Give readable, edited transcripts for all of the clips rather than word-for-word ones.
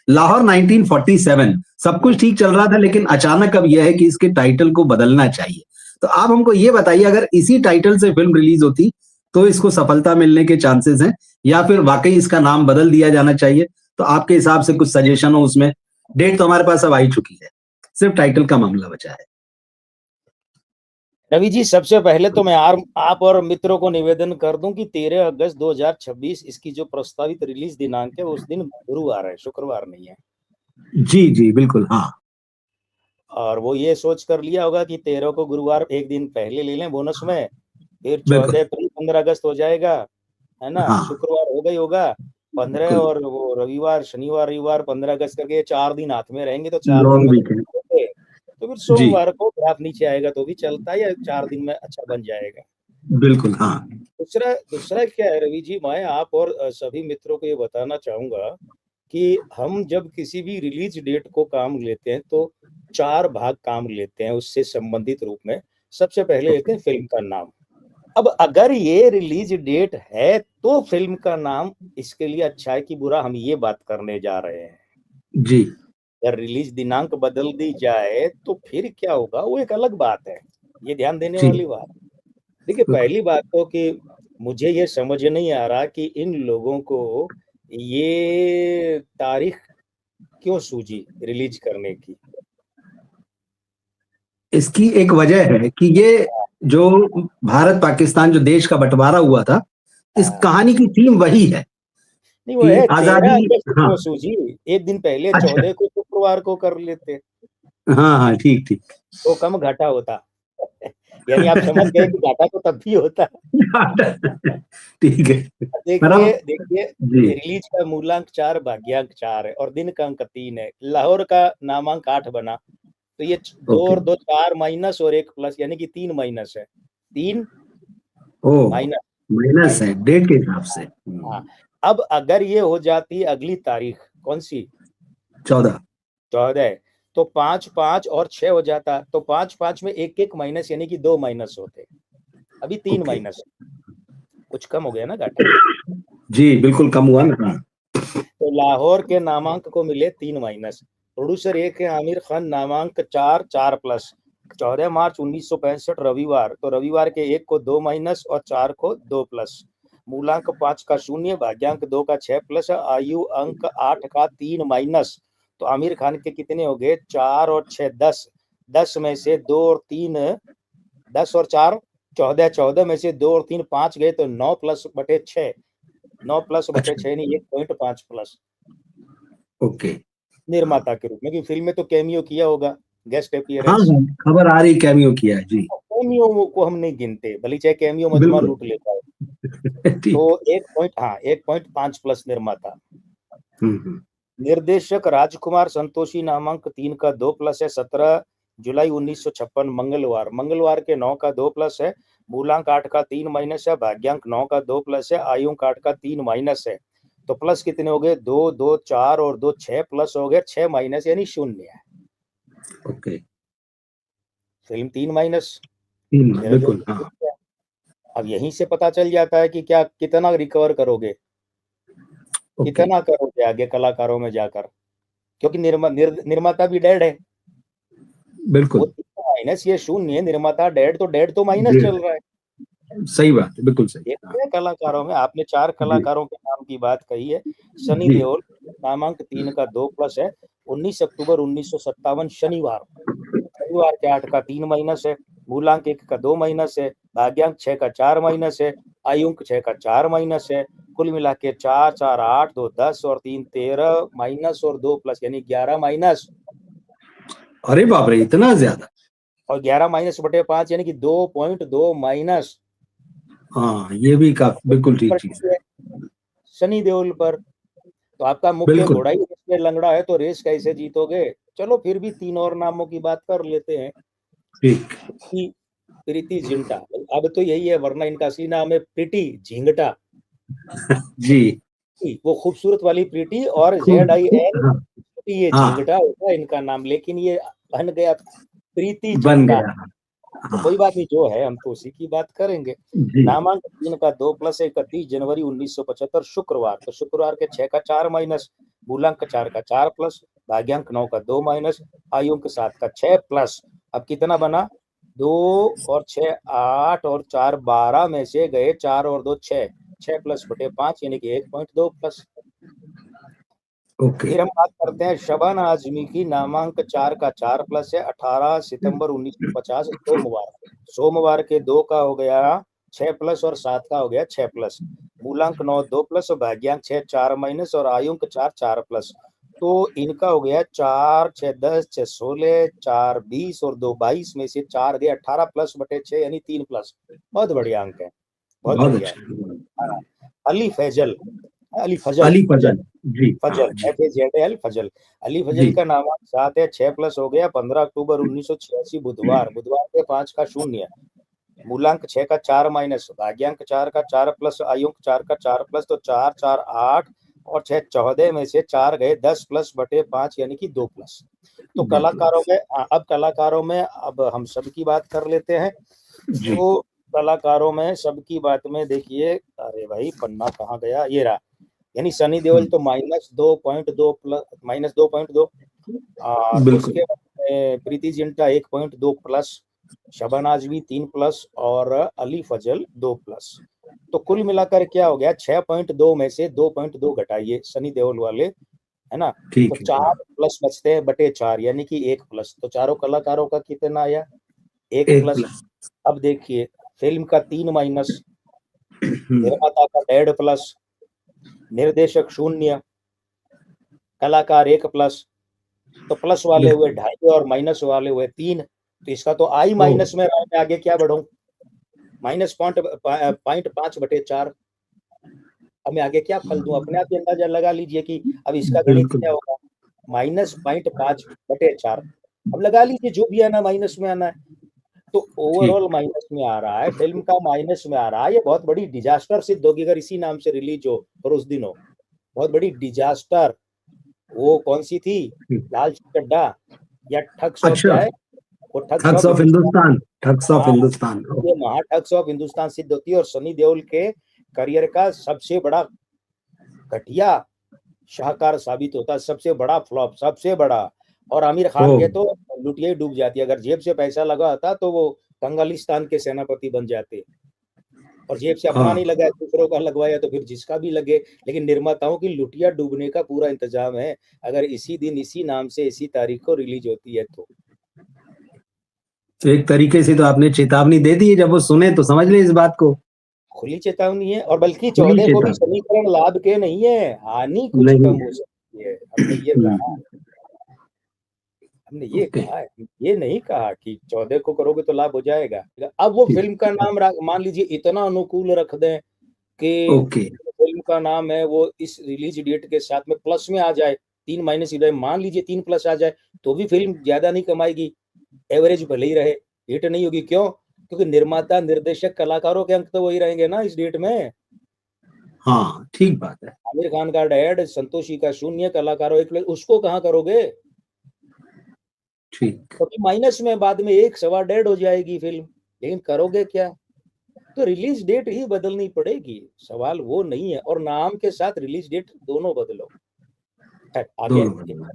लाहौर 1947, सब कुछ ठीक चल रहा था, लेकिन अचानक अब यह है कि इसके टाइटल को बदलना चाहिए। तो आप हमको ये बताइए, अगर इसी टाइटल से फिल्म रिलीज होती तो इसको सफलता मिलने के चांसेस हैं, या फिर वाकई इसका नाम बदल दिया जाना चाहिए? तो आपके हिसाब से कुछ सजेशन हो उसमें। डेट तो हमारे पास अब आई चुकी है, सिर्फ टाइटल का मामला बचा है। रवि जी, सबसे पहले तो मैं आप और मित्रों को निवेदन कर दूं कि 13 अगस्त 2026 इसकी जो प्रस्तावित रिलीज दिनांक है उस दिन गुरुवार है, शुक्रवार नहीं है। जी जी बिल्कुल, हाँ। और वो ये सोच कर लिया होगा कि 13 को गुरुवार एक दिन पहले ले लें बोनस में, फिर बिल्कुल। 14 फिर 15 अगस्त हो जाएगा, है ना। हाँ शुक्रवार हो गई होगा, 15 बिल्कुल। और वो रविवार शनिवार रविवार 15 अगस्त करके 4 दिन हाथ में रहेंगे, तो 4 दिन लॉन्ग में वीकेंड। तो फिर जी सोमवार को ग्राफ नीचे आएगा तो भी चलता है, या 4 दिन में अच्छा बन जाएगा। बिल्कुल, हाँ। दूसरा दूसरा क्या है रवि जी, मैं आप और सभी मित्रों को ये बताना चाहूंगा कि हम जब किसी भी रिलीज डेट को काम लेते हैं तो 4 भाग काम लेते हैं उससे संबंधित रूप में। सबसे पहले लेते हैं फिल्म का नाम। अब अगर ये रिलीज डेट है तो फिल्म का नाम इसके लिए अच्छा है कि बुरा, हम ये बात करने जा रहे हैं। जी अगर रिलीज दिनांक बदल दी जाए तो फिर क्या होगा, वो एक अलग बात है। ये ध्यान देने जी वाली बात। देखिए, बिल्कुल। पहली बात तो कि मुझे ये समझ नहीं आ रहा कि इन लोगों को ये तारीख क्यों सूझी रिलीज करने की। इसकी एक वजह है कि ये जो भारत पाकिस्तान जो देश का बंटवारा हुआ था, इस हाँ, कहानी की थीम वही है नहीं वो कि है 13 आजादी। अगस्त हाँ क्यों सूझी, एक दिन पहले अच्छा, 14 को शुक्रवार को कर लेते हाँ हाँ ठीक ठीक। तो कम घाटा होता। यानी आप समझ गए कि घाटा तो तब भी होता। ठीक है। पर देखिए अब देखिए, जी रिलीज का मूलांक 4 भाग्यांक 4 है और दिन का अंक 3 है। लाहौर का नामांक 8 बना, तो ये 2 ओके। और 2 4 माइनस और 1 प्लस, यानी कि 3 माइनस है, 3 ओ, माइनस माइनस है माइनस। डेट के हिसाब से। हाँ, अब अगर ये हो जाती अगली तारीख कौन सी, 14। 14, तो 5 5 और 6 हो जाता, तो 5 5 में एक एक माइनस, यानी कि 2 माइनस होते, अभी 3 ओके। माइनस, कुछ कम हो गया ना घाटा। जी बिल्कुल कम हुआ ना, हाँ। तो लाहौर के नामांक को मिले 3 माइनस। प्रोड्यूसर एक है आमिर खान, नामांक 4 4 प्लस। 14 मार्च 1965 रविवार, तो रविवार के 1 को 2 माइनस और 4 को 2 प्लस। मूलांक 5 का 0, भाग्यांक 2 का 6 प्लस, आयु अंक 8 का 3 माइनस। तो आमिर खान के कितने हो गए, 4 और 6 10, 10 में से 2 और 3 10 और 4 14, 14 में से 2 और 3 5 गए, तो 9 प्लस बटे 6, 9 प्लस बटे अच्छा 6 नहीं 1.5 प्लस ओके। निर्माता के रूप में, क्योंकि फिल्म में तो कैमियो किया होगा, गेस्ट हाँ अपीयरेंस। हाँ, खबर आ रही कैमियो किया है जी। कैमियो को हम नहीं गिनते, भले चाहे कैमियो मजमा बिल्कुल। लूट लेता है। तो ठीक। 1.5 प्लस निर्माता। हम्म। निर्देशक राजकुमार संतोषी, नामांक 3 का 2 प्लस है, 17 जुलाई 1956 मंगलवार, मंगलवार के 9 का 2 प्लस है। मूलांक 8 का 3 माइनस है, भाग्यांक 9 का 2 प्लस है, आयु 8 का 3 माइनस है। तो प्लस कितने हो गए, 2 2 4 और 2 6 प्लस हो गए 6 माइनस, यानी 0 है। ओके। Film 3 minus. बिल्कुल हाँ। अब यहीं से पता चल जाता है कि क्या कितना रिकवर करोगे, ओके। कितना करोगे आगे कलाकारों में जाकर, क्योंकि निर्माता भी डेड है। वो बिल्कुल। 3 माइनस, ये 0 है, निर्माता डेड, तो डेड तो माइनस जी चल रहा है। सही बात है, बिल्कुल सही। हाँ देखते हैं कलाकारों में, आपने 4 जी कलाकारों के नाम की बात कही है। सनी जी। देओल, नामांक 3 का 2 प्लस है, 19 अक्टूबर 1957 शनिवार, रविवार के 8 का 3 माइनस है, मूलांक 1 का 2 माइनस है, भाग्यांक 6 का 4 माइनस है, आयुंक 6 का 4 माइनस है। कुल मिला के 4 4 8 2 10 और 3 13 माइनस और 2 प्लस, यानी 11 माइनस। अरे बाप रे, इतना ज्यादा? और 11 माइनस बटे 5, यानी कि 2.2 माइनस। हाँ ये भी काफी बिल्कुल ठीक चीज है। सनी देओल पर। तो आपका मुख्य बिल्कुल घोड़ा ही रेस में लंगड़ा है, तो रेस कैसे जीतोगे। चलो फिर भी 3 और नामों की बात कर लेते हैं। ठीक। प्रीति प्रीति जिंटा, अब तो यही है, वरना इनका असली नाम है प्रीति झिंगटा। जी। वो खूबसूरत वाली प्रीति, और खूब। ZIN, हाँ ये हाँ झिंगटा होता है इनका नाम, लेकिन ये बन गया प्रीति बन जिंटा। गया। तो कोई बात नहीं, जो है हम तो उसी की बात करेंगे। जी नामांक 3 का 2 प्लस 31 जनवरी 1975 शुक्रवार, तो शुक्रवार के 6 का 4 माइनस, मूलांक 4 का 4 प्लस, भाग्यांक 9 का 2 माइनस, आयुंक 7 का 6 प्लस। अब कितना बना? 2 और 6 8 और 4 12 में से गए 4 और 2 6, 6 प्लस बटे 5 यानी कि 1.2 प्लस। ओके फिर हम बात करते हैं शबाना आजमी की। नामांक 4 का 4 प्लस है, 18 सितंबर 1950 सोमवार। सोमवार के 2 का हो गया 6 प्लस और 7 का हो गया 6 प्लस, मूलांक 9 2 प्लस और भाग्यांक 6 4 माइनस और आयुंक 4 4 प्लस। तो इनका हो गया 4 6 10 6 16 4 20 और 2 22 में से 4 गए 18 प्लस बटे 6 यानी 3 प्लस। बहुत बढ़िया अंक है, बहुत बहुत बढ़िया है। अच्छा अली फैजल, अली फजल, अली फजल, फजल जी फजल, हाँ जी FAZL फजल। अली फजल जी का नामांक 7 है, 6 प्लस हो गया 15 अक्टूबर 1986 बुधवार, बुधवार के 5 का 0, मूलांक 6 का 4 माइनस, भाग्यांक 4 का 4 प्लस, आयुंक 4 का 4 प्लस, तो 4 4 8 और 6 14 में से 4 गए 10 प्लस बटे 5 यानी कि 2 प्लस। तो कलाकारों में अब कलाकारों में अब हम सबकी बात कर लेते हैं। जी तो कलाकारों में सबकी बात में देखिए, अरे भाई पन्ना कहाँ गया, ये रहा। यानी सनी देओल तो -2.2 प्लस, -2.2, बिल्कुल उसके बाद में प्रीति जिंटा 1.2 प्लस, शबाना आजमी 3 प्लस और अली फजल 2 प्लस। तो कुल मिलाकर क्या हो गया, 6.2 में से 2.2 घटाइए सनी देओल वाले, है ना, तो ठीक है 4 प्लस बचते हैं बटे 4 यानी कि 1 प्लस। तो चारों कलाकारों का कितना आया? 1 एक प्लस। प्लस अब देखिए, फिल्म का 3 माइनस, निर्माता का 1.5 प्लस, निर्देशक 0, कलाकार 1 प्लस, तो प्लस वाले हुए बिल्कुल 2.5 और माइनस वाले हुए 3। तो इसका तो आई ओ माइनस में रहा, मैं आगे क्या बढ़ूं? -0.5/4। अब मैं आगे क्या फल दूं? अपने आप ही अंदाजा लगा लीजिए कि अब इसका गणित बिल्कुल क्या होगा। -0.5/4। अब लगा लीजिए जो भी आना माइनस में आना है। तो ठीक ओवरऑल माइनस में आ रहा है, फिल्म का माइनस में आ रहा है। ये बहुत बड़ी डिजास्टर सिद्ध होगी अगर इसी नाम से रिलीज हो और उस दिन हो। बहुत बड़ी डिजास्टर। वो कौन सी थी, ठीक। लाल चड्ढा या ठग्स ऑफ, अच्छा क्या है वो, thugs thugs of of Hindustan. Hindustan thugs of हाँ, हिंदुस्तान ये महा ठग्स ऑफ हिंदुस्तान सिद्ध होती है और सनी देओल के करियर का सबसे बड़ा घटिया शाहकार साबित होता है, सबसे बड़ा फ्लॉप, सबसे बड़ा। और आमिर ओ खान के तो लुटिया ही डूब जाती। अगर जेब से पैसा लगा होता तो वो कंगालिस्तान के सेनापति बन जाते। और जेब से अपना हाँ नहीं लगा, दूसरों का लगवाया तो फिर जिसका भी लगे। लेकिन निर्माताओं की लुटिया डूबने का पूरा इंतजाम है, अगर इसी दिन इसी नाम से इसी तारीख को रिलीज होती है तो। तो एक तरीके से तो आपने चेतावनी दे दी है, जब वो सुने तो समझ ले इस बात को। खुली चेतावनी है, और बल्कि खुली 14 को भी चेतावनी समीकरण लाभ के नहीं है, हानि कुछ नहीं कम है हो सकती है। हमने ये कहा, हमने ये ओके कहा है, ये नहीं कहा कि 14 को करोगे तो लाभ हो जाएगा। अब वो ठीक फिल्म का नाम मान लीजिए इतना अनुकूल रख दें कि ओके फिल्म का नाम है वो इस रिलीज डेट के साथ में प्लस में आ जाए, 3 माइनस इधर मान लीजिए 3 प्लस आ जाए, तो भी फिल्म ज्यादा नहीं कमाएगी, एवरेज भले ही रहे, हिट नहीं होगी। क्यों? क्योंकि निर्माता निर्देशक कलाकारों के अंक तो वही रहेंगे ना इस डेट में। हाँ ठीक बात है आमिर खान का 1.5, संतोषी का 0, कलाकारों 1, उसको कहाँ करोगे? ठीक क्योंकि माइनस में बाद में 1 सवा 1.5 हो जाएगी फिल्म, लेकिन करोगे क्या? तो रिलीज डेट ही बदलनी पड़ेगी, सवाल वो नहीं है। और नाम के साथ रिलीज डेट दोनों बदलो। आगे दोनों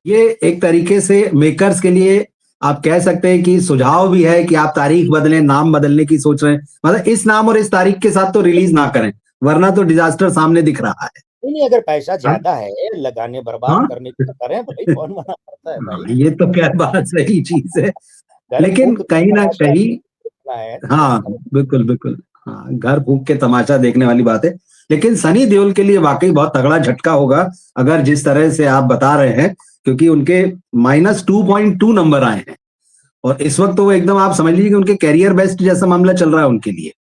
ये एक तरीके से मेकर्स के लिए आप कह सकते हैं कि सुझाव भी है कि आप तारीख बदलें, नाम बदलने की सोच रहे हैं, मतलब इस नाम और इस तारीख के साथ तो रिलीज ना करें, वरना तो डिजास्टर सामने दिख रहा है। नहीं, अगर पैसा हाँ ज्यादा है लगाने बर्बाद हाँ करने की तो करें भाई, कौन मना करता है हाँ, भाई। ये तो क्या बात सही चीज है, घर लेकिन फूक के कहीं ना तमाशा कहीं देखना है तो हाँ बिल्कुल बिल्कुल हाँ घर फूक के तमाशा देखने वाली बात है। लेकिन सनी देओल के लिए वाकई बहुत तगड़ा झटका होगा अगर जिस तरह से आप बता रहे हैं, क्योंकि उनके -2.2 नंबर आए हैं और इस वक्त तो वो एकदम आप समझ लीजिए कि उनके कैरियर बेस्ट जैसा मामला चल रहा है उनके लिए।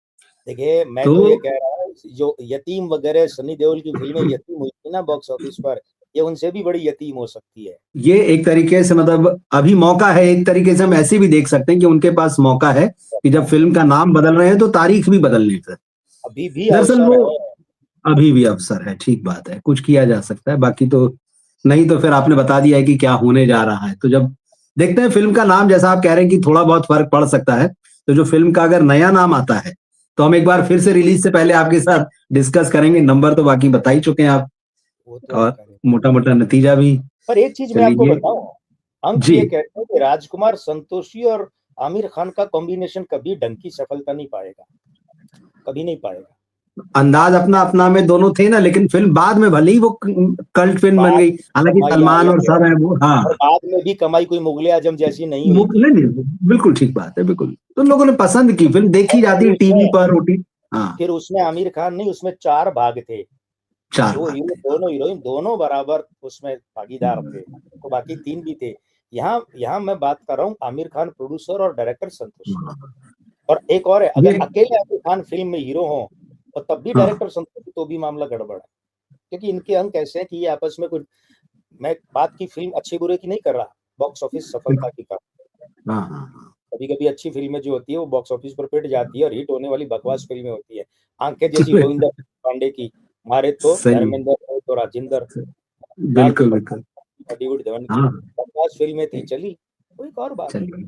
देखिए, मैं तो तो ये कह रहा हूँ, जो यतीम वगैरह सनी देओल की फिल्में यतीम हुई थी ना बॉक्स ऑफिस पर, ये उनसे भी बड़ी यतीम हो सकती है। ये एक तरीके से मतलब अभी मौका है, एक तरीके से हम ऐसे भी देख सकते हैं कि उनके पास मौका है कि जब फिल्म का नाम बदल रहे हैं तो तारीख भी बदलने का। अभी भी दरअसल अवसर वो है। अभी भी अवसर है, ठीक बात है, कुछ किया जा सकता है, बाकी तो नहीं तो फिर आपने बता दिया है कि क्या होने जा रहा है, तो जब देखते हैं फिल्म का नाम, जैसा आप कह रहे हैं कि थोड़ा बहुत फर्क पड़ सकता है, तो जो फिल्म का अगर नया नाम आता है तो हम एक बार फिर से रिलीज से पहले आपके साथ डिस्कस करेंगे। नंबर तो बाकी बता ही चुके हैं आप, वो तो हम और करें। मोटा मोटा नतीजा भी। पर एक चीज मैं आपको चलिए बताऊं, अंक जी, ये कहते हैं कि राजकुमार संतोषी और आमिर खान का कॉम्बिनेशन कभी ढंग की सफलता नहीं पाएगा, कभी नहीं पाएगा। अंदाज अपना अपना में दोनों थे ना, लेकिन फिल्म बाद में भले ही वो कल्ट फिल्म बन बाद गई, हालांकि कमाई आने सलमान और लगे, सब है वो, हाँ। और बाद में भी कमाई कोई मुगले आजम जैसी नहीं हुई थी। नहीं नहीं, बिल्कुल ठीक बात है, बिल्कुल। तो लोगों ने पसंद की, फिल्म देखी और जाती है टीवी पर, ओटी। हाँ, फिर उसमें आमिर खान नहीं, उसमें 4 भाग थे, चार दो बात हीरो है। दोनों हीरोइन दोनों बराबर उसमें भागीदार थे, तो बाकी 3 भी थे। यहाँ यहाँ मैं बात कर रहा हूँ आमिर खान प्रोड्यूसर और डायरेक्टर संतोषी। और एक और है, ये अगर अकेले आमिर खान फिल्म में हीरो हो और तब भी हाँ डायरेक्टर संतोषी, तो भी मामला गड़बड़ है, क्योंकि इनके अंक ऐसे हैं कि ये आपस में कुछ, मैं बात की फिल्म अच्छे बुरे की नहीं कर रहा, बॉक्स ऑफिस सफलता की कर। हाँ हाँ, कभी कभी अच्छी फिल्में जो होती है वो बॉक्स ऑफिस पर पिट जाती है और हिट होने वाली बकवास फिल्में होती है। आंखें जैसी चलिए, गोविंदा पांडे की, मारे तो सही है, धर्मेंद्र, मारे तो राजेंद्र, लाल बिल्कुल दुपट्टा बिल्कुल। बॉलीवुड धवन की हाँ, बकवास फिल्में थी, चली, कोई और बात है। चलिए।